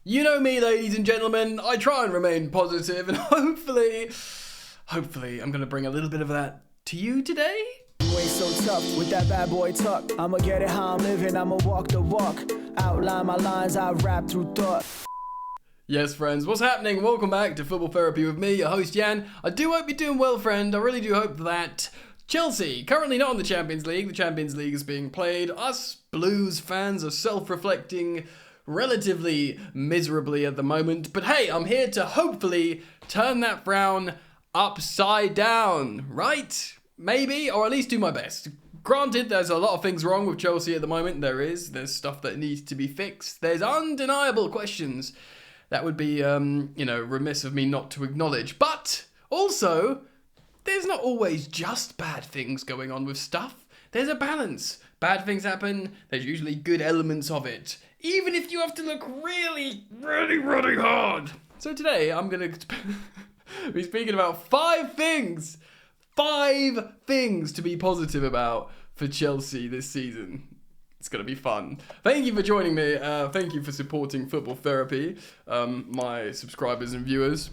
You know me, ladies and gentlemen, I try and remain positive, and hopefully, I'm going to bring a little bit of that to you today. You ain't so tough with that bad boy talk. I'ma get it how I'm living, I'ma walk the walk. Outline my lines, I rap through thought. Yes, friends, what's happening? Welcome back to Football Therapy with me, your host Jan. I do hope you're doing well, friend. I really do hope that Chelsea, currently not in the Champions League. The Champions League is being played. Us Blues fans are self-reflecting relatively miserably at the moment. But hey, I'm here to hopefully turn that frown upside down, right? Maybe, or at least do my best. Granted, there's a lot of things wrong with Chelsea at the moment. There's stuff that needs to be fixed. There's undeniable questions that would be, remiss of me not to acknowledge. But also, there's not always just bad things going on with stuff. There's a balance. Bad things happen, there's usually good elements of it, even if you have to look really, really, really hard. So today, I'm going to be speaking about five things to be positive about for Chelsea this season. It's going to be fun. Thank you for joining me. Thank you for supporting Football Therapy, my subscribers and viewers.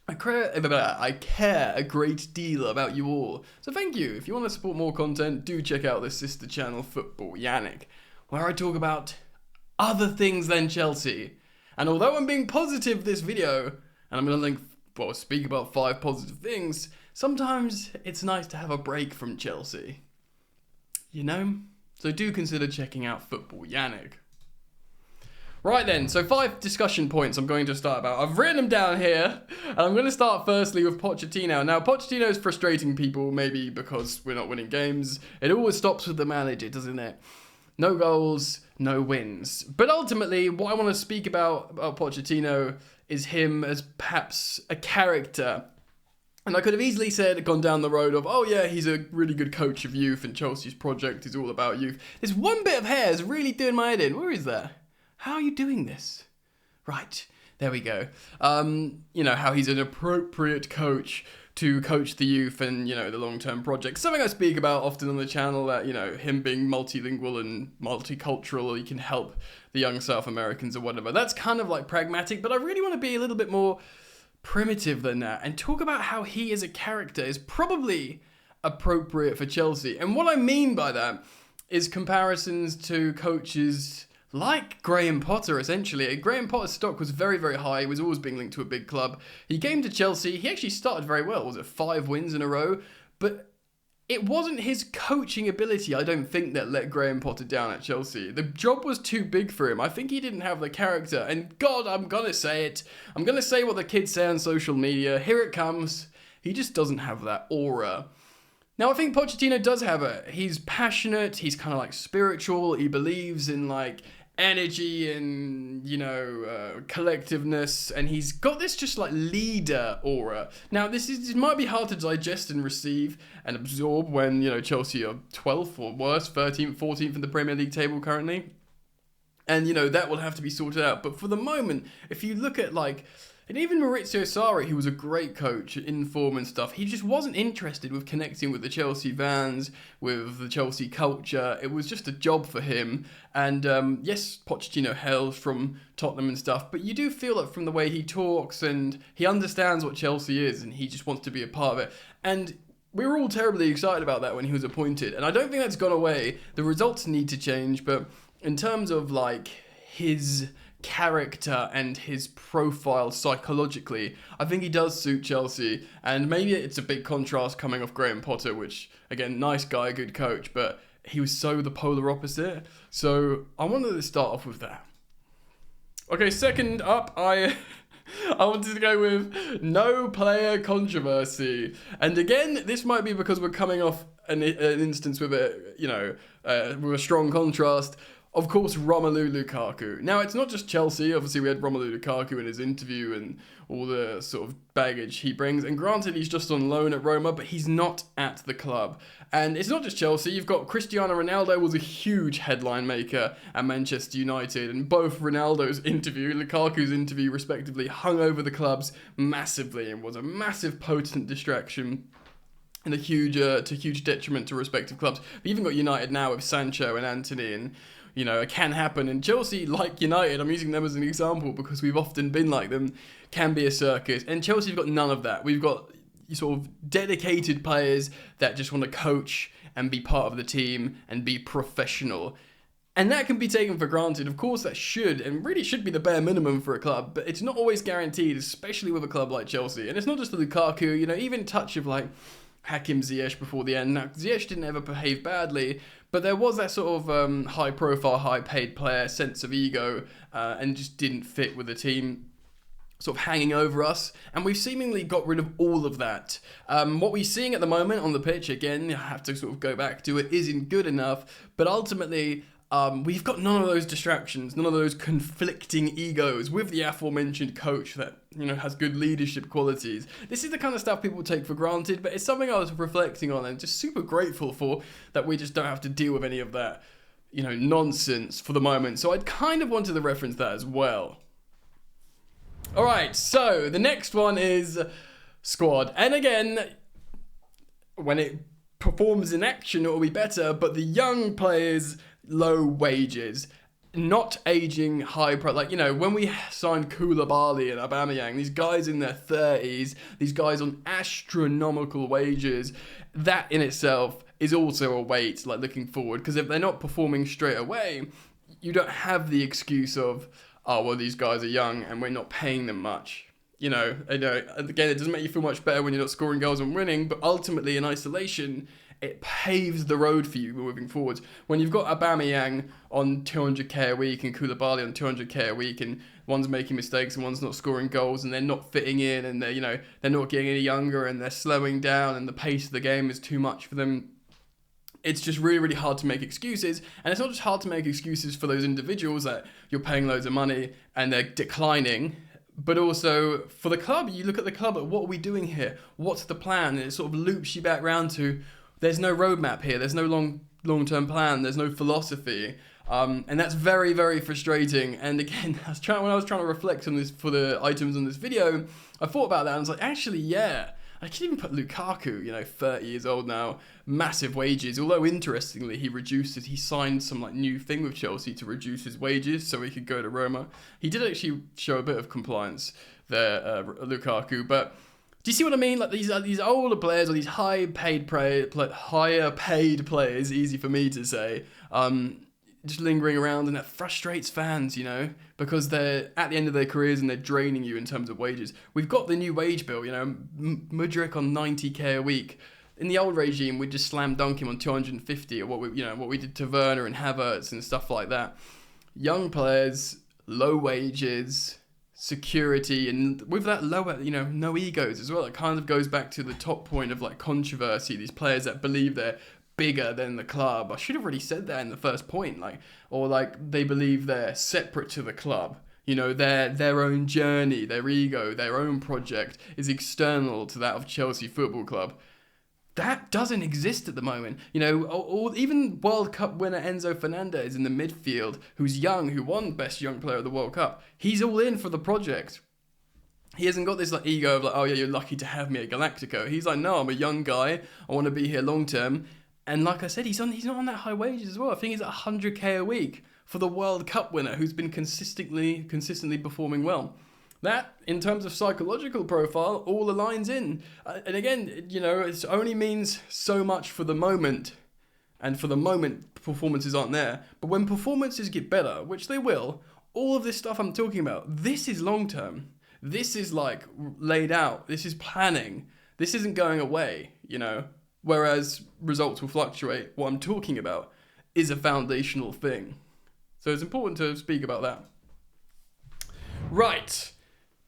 I care a great deal about you all. So thank you. If you want to support more content, do check out the sister channel Football Yannick, where I talk about other things than Chelsea. And although I'm being positive this video, and I'm going to speak about 5 positive things, sometimes it's nice to have a break from Chelsea. You know? So do consider checking out Football Yannick. Right then, so 5 discussion points I'm going to start about. I've written them down here, and I'm going to start firstly with Pochettino. Now, Pochettino is frustrating people, maybe because we're not winning games. It always stops with the manager, doesn't it? No goals, no wins. But ultimately, what I want to speak about Pochettino is him as perhaps a character. And I could have easily gone down the road of, oh yeah, he's a really good coach of youth, and Chelsea's project is all about youth. This one bit of hair is really doing my head in. Where is that? How are you doing this? Right, there we go. How he's an appropriate coach to coach the youth and, the long-term project. Something I speak about often on the channel, that, him being multilingual and multicultural, he can help the young South Americans or whatever. That's kind of like pragmatic, but I really want to be a little bit more primitive than that and talk about how he as a character is probably appropriate for Chelsea. And what I mean by that is comparisons to coaches like Graham Potter, essentially. Graham Potter's stock was very, very high. He was always being linked to a big club. He came to Chelsea. He actually started very well. Was it 5 wins in a row? But it wasn't his coaching ability, I don't think, that let Graham Potter down at Chelsea. The job was too big for him. I think he didn't have the character. And God, I'm going to say it. I'm going to say what the kids say on social media. Here it comes. He just doesn't have that aura. Now, I think Pochettino does have it. He's passionate. He's kind of like spiritual. He believes in energy and, collectiveness, and he's got this just leader aura. Now, this might be hard to digest and receive and absorb when, Chelsea are 12th or worse, 13th, 14th in the Premier League table currently. And, that will have to be sorted out. But for the moment, if you look at and even Maurizio Sarri, who was a great coach in form and stuff, he just wasn't interested with connecting with the Chelsea fans, with the Chelsea culture. It was just a job for him. And yes, Pochettino hails from Tottenham and stuff, but you do feel it from the way he talks, and he understands what Chelsea is, and he just wants to be a part of it. And we were all terribly excited about that when he was appointed, and I don't think that's gone away. The results need to change, but in terms of his character and his profile psychologically, I think he does suit Chelsea. And maybe it's a big contrast coming off Graham Potter, which, again, nice guy, good coach, but he was so the polar opposite. So I wanted to start off with that. Okay, second up, I wanted to go with no player controversy. And again, this might be because we're coming off an instance with with a strong contrast. Of course, Romelu Lukaku. Now, it's not just Chelsea. Obviously, we had Romelu Lukaku in his interview and all the sort of baggage he brings. And granted, he's just on loan at Roma, but he's not at the club. And it's not just Chelsea. You've got Cristiano Ronaldo was a huge headline maker at Manchester United. And both Ronaldo's interview, Lukaku's interview, respectively, hung over the clubs massively and was a massive potent distraction and a huge detriment to respective clubs. We've even got United now with Sancho and Antony, and it can happen. And Chelsea, like United, I'm using them as an example because we've often been like them, can be a circus. And Chelsea's got none of that. We've got sort of dedicated players that just want to coach and be part of the team and be professional. And that can be taken for granted. Of course, that should and really should be the bare minimum for a club, but it's not always guaranteed, especially with a club like Chelsea. And it's not just the Lukaku, even touch of like Hakim Ziyech before the end. Now, Ziyech didn't ever behave badly, but there was that sort of high-profile, high-paid player sense of ego and just didn't fit with the team, sort of hanging over us, and we've seemingly got rid of all of that. What we're seeing at the moment on the pitch, again, I have to sort of go back to it, isn't good enough, but ultimately, we've got none of those distractions, none of those conflicting egos with the aforementioned coach that, has good leadership qualities. This is the kind of stuff people take for granted, but it's something I was reflecting on and just super grateful for, that we just don't have to deal with any of that, nonsense for the moment. So I'd kind of wanted to reference that as well. All right, so the next one is squad. And again, when it performs in action, it will be better, but the young players, low wages, not aging high when we signed Koulibaly and Aubameyang, these guys in their 30s, these guys on astronomical wages, that in itself is also a weight, looking forward, because if they're not performing straight away, you don't have the excuse of, oh, well, these guys are young and we're not paying them much. Again, it doesn't make you feel much better when you're not scoring goals and winning, but ultimately in isolation, it paves the road for you moving forwards. When you've got Aubameyang on 200k a week and Koulibaly on 200k a week, and one's making mistakes and one's not scoring goals, and they're not fitting in, and they're not getting any younger, and they're slowing down, and the pace of the game is too much for them, it's just really, really hard to make excuses. And it's not just hard to make excuses for those individuals that you're paying loads of money and they're declining, but also for the club. You look at the club, like, what are we doing here? What's the plan? And it sort of loops you back round to, there's no roadmap here. There's no long-term plan. There's no philosophy. And that's very, very frustrating. And again, when I was trying to reflect on this for the items on this video, I thought about that and I was like, actually, yeah. I can even put Lukaku, 30 years old now, massive wages. Although, interestingly, he signed some new thing with Chelsea to reduce his wages so he could go to Roma. He did actually show a bit of compliance there, Lukaku. But do you see what I mean? These older players, or these higher paid players, easy for me to say, just lingering around, and that frustrates fans, because they're at the end of their careers and they're draining you in terms of wages. We've got the new wage bill, Mudryk on 90k a week. In the old regime, we'd just slam dunk him on 250, or what we did to Werner and Havertz and stuff like that. Young players, low wages, security, and with that lower, no egos as well. It kind of goes back to the top point of controversy. These players that believe they're bigger than the club. I should have already said that in the first point, or they believe they're separate to the club. Their own journey, their ego, their own project is external to that of Chelsea Football Club. That doesn't exist at the moment. Or even World Cup winner Enzo Fernandez in the midfield, who's young, who won Best Young Player of the World Cup. He's all in for the project. He hasn't got this ego of oh yeah, you're lucky to have me at Galactico. He's like, no, I'm a young guy. I want to be here long term. And like I said, he's not on that high wages as well. I think he's at 100k a week for the World Cup winner who's been consistently performing well. That, in terms of psychological profile, all aligns in. And again, it only means so much for the moment. And for the moment, performances aren't there. But when performances get better, which they will, all of this stuff I'm talking about, this is long term. This is laid out. This is planning. This isn't going away, Whereas results will fluctuate. What I'm talking about is a foundational thing. So it's important to speak about that. Right.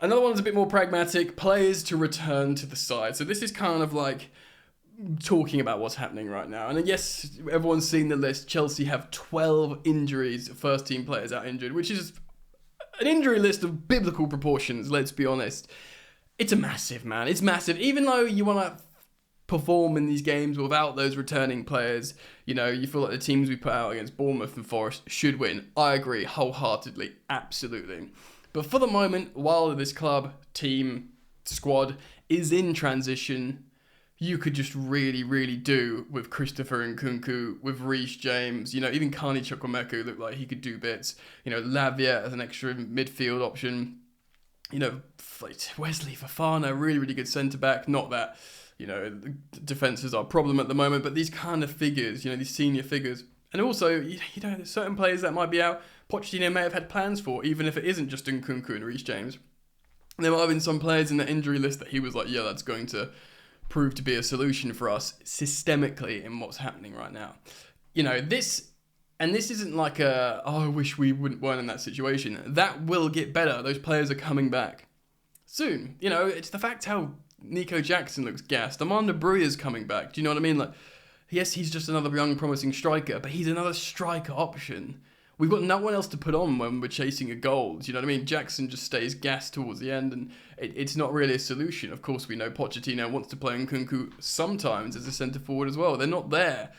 Another one's a bit more pragmatic. Players to return to the side. So this is kind of talking about what's happening right now. And yes, everyone's seen the list. Chelsea have 12 injuries, first team players out injured, which is an injury list of biblical proportions, let's be honest. It's massive, man. It's massive. Even though you want to perform in these games without those returning players, you feel like the teams we put out against Bournemouth and Forest should win. I agree wholeheartedly, absolutely. But for the moment, while this club, team, squad is in transition, you could just really, really do with Christopher Nkunku, with Reece James, even Carney Chukwuemeka looked like he could do bits. Lavia as an extra midfield option. Wesley Fofana, really, really good centre-back. Not that, defence is our problem at the moment, but these kind of figures, these senior figures. And also, there's certain players that might be out, Pochettino may have had plans for, even if it isn't just Nkunku and Reece James. There might have been some players in the injury list that he was like, yeah, that's going to prove to be a solution for us systemically in what's happening right now. This isn't like I wish we weren't in that situation. That will get better. Those players are coming back soon. It's the fact how Nico Jackson looks gassed. Amanda Brewer's coming back. Do you know what I mean? Like, yes, he's just another young promising striker, but he's another striker option. We've got no one else to put on when we're chasing a goal. Do you know what I mean? Jackson just stays gassed towards the end, and it's not really a solution. Of course, we know Pochettino wants to play Nkunku sometimes as a centre forward as well. They're not there.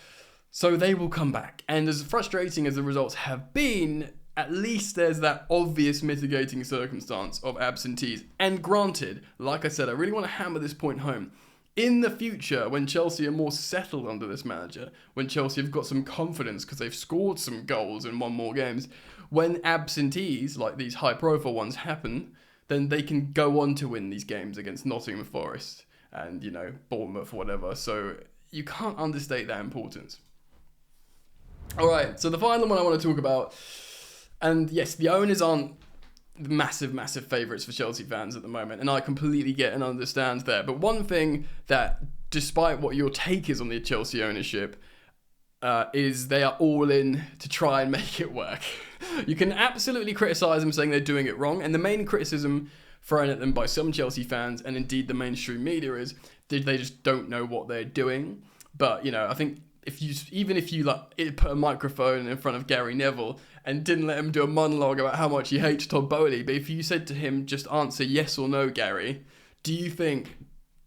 So they will come back. And as frustrating as the results have been, at least there's that obvious mitigating circumstance of absentees. And granted, like I said, I really want to hammer this point home. In the future, when Chelsea are more settled under this manager, when Chelsea have got some confidence because they've scored some goals and won more games, when absentees, like these high-profile ones, happen, then they can go on to win these games against Nottingham Forest and, Bournemouth, whatever. So you can't understate that importance. All right, so the final one I want to talk about, and yes, the owners aren't massive favourites for Chelsea fans at the moment, and I completely get and understand that. But one thing that, despite what your take is on the Chelsea ownership, is they are all in to try and make it work. You can absolutely criticise them saying they're doing it wrong, and the main criticism thrown at them by some Chelsea fans, and indeed the mainstream media, is they just don't know what they're doing. But, I think if you put a microphone in front of Gary Neville and didn't let him do a monologue about how much he hates Todd Boehly, but if you said to him, just answer yes or no, Gary, do you think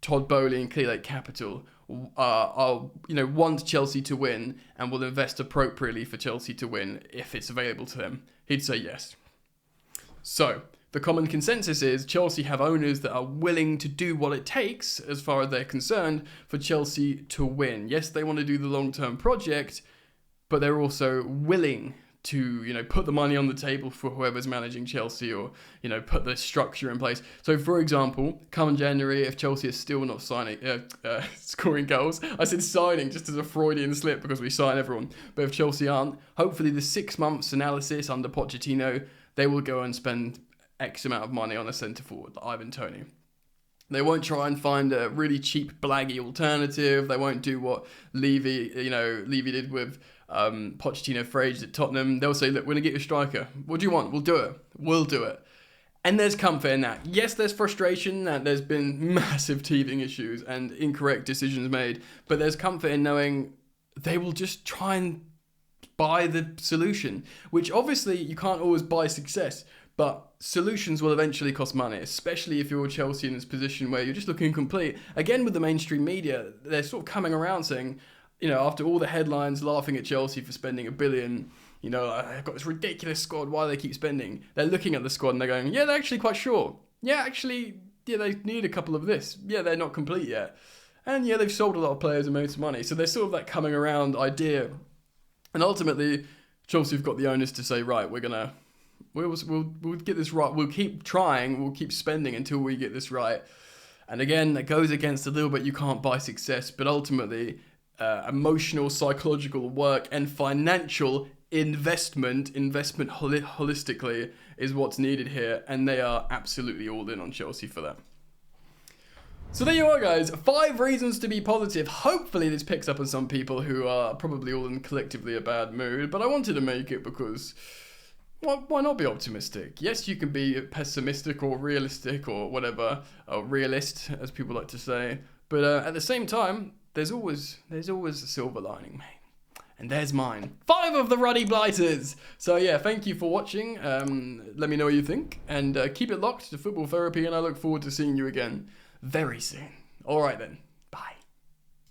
Todd Boehly and Clear Lake Capital want Chelsea to win and will invest appropriately for Chelsea to win if it's available to him? He'd say yes. So the common consensus is Chelsea have owners that are willing to do what it takes, as far as they're concerned, for Chelsea to win. Yes, they want to do the long-term project, but they're also willing to, put the money on the table for whoever's managing Chelsea, or, put the structure in place. So, for example, come January, if Chelsea is still not scoring goals, I said signing just as a Freudian slip because we sign everyone, but if Chelsea aren't, hopefully the 6 months analysis under Pochettino, they will go and spend X amount of money on a centre forward, like Ivan Toney. They won't try and find a really cheap, blaggy alternative. They won't do what Levy did with Pochettino for ages at Tottenham. They'll say, look, we're going to get you a striker. What do you want? We'll do it. We'll do it. And there's comfort in that. Yes, there's frustration that there's been massive teething issues and incorrect decisions made, but there's comfort in knowing they will just try and buy the solution, which obviously you can't always buy success. But solutions will eventually cost money, especially if you're Chelsea in this position where you're just looking incomplete. Again, with the mainstream media, they're sort of coming around saying, after all the headlines laughing at Chelsea for spending $1 billion, I've got this ridiculous squad, why do they keep spending? They're looking at the squad and they're going, yeah, they're actually quite short. Yeah, they need a couple of this. Yeah, they're not complete yet. And yeah, they've sold a lot of players and made some money. So there's sort of that coming around idea. And ultimately, Chelsea have got the owners to say, right, we'll get this right. We'll keep trying. We'll keep spending until we get this right. And again, that goes against a little bit. You can't buy success, but ultimately, emotional, psychological work and financial investment holistically is what's needed here. And they are absolutely all in on Chelsea for that. So there you are, guys. 5 reasons to be positive. Hopefully this picks up on some people who are probably all in collectively a bad mood. But I wanted to make it because, well, why not be optimistic? Yes, you can be pessimistic or realistic or whatever, or realist, as people like to say. But at the same time, there's always a silver lining, mate. And there's mine. 5 of the Ruddy Blighters. So yeah, thank you for watching. Let me know what you think. And keep it locked to Football Therapy, and I look forward to seeing you again very soon. All right then. Bye.